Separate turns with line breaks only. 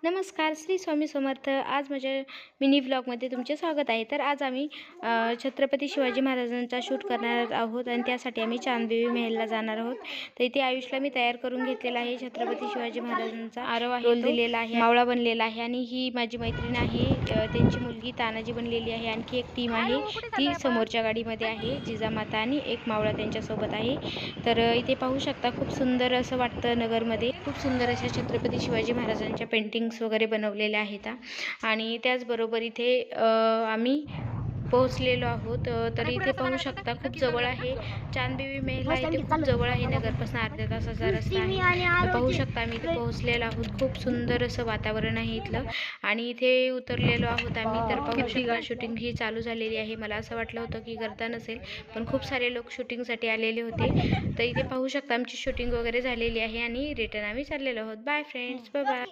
नमस्कार, श्री स्वामी समर्थ। आज माझ्या मिनी व्लॉगमध्ये तुमचे स्वागत आहे। तर आज आम्ही छत्रपती शिवाजी महाराजांचा शूट करणार आहोत आणि त्यासाठी आम्ही चांदबिबी महलला जाणार आहोत। तर इथे आयुषला मी तयार करून घेतलेला आहे। छत्रपती शिवाजी महाराजांचा आरव आहे, रोल दिलेला आहे, मावळा बनलेला आहे आणि ही माझी मैत्रीण आहे, त्यांची मुलगी तानाजी बनलेली आहे। आणखी एक टीम आहे, ती समोरच्या गाडीमध्ये आहे, जिजामाता आणि एक मावळा त्यांच्यासोबत आहे। तर इथे पाहू शकता, खूप सुंदर असं वाटतं नगरमध्ये। खूप सुंदर अशा छत्रपती शिवाजी महाराजांच्या पेंटिंग्स वगैरे बनवलेल्या आहेत आणि त्याचबरोबर इथे आम्ही पोहोचलेलो आहोत। तर इथे पाहू शकता, खूप जवळ आहे चांदबिबी महल आहे, ते खूप जवळ आहे, नगरपासून अर्ध्या तासाचा रस्ता आहे। पाहू शकता आम्ही इथे पोहोचलेलो आहोत। खूप सुंदर असं वातावरण आहे इथलं आणि इथे उतरलेलो आहोत आम्ही। तर पाहू शकता, शूटिंग ही चालू झालेली आहे। मला असं वाटलं होतं की गर्दा नसेल, पण खूप सारे लोक शूटिंगसाठी आलेले होते। तर इथे पाहू शकता आमची शूटिंग वगैरे झालेली आहे आणि रिटर्न आम्ही चाललेलो आहोत। Bye friends, bye bye.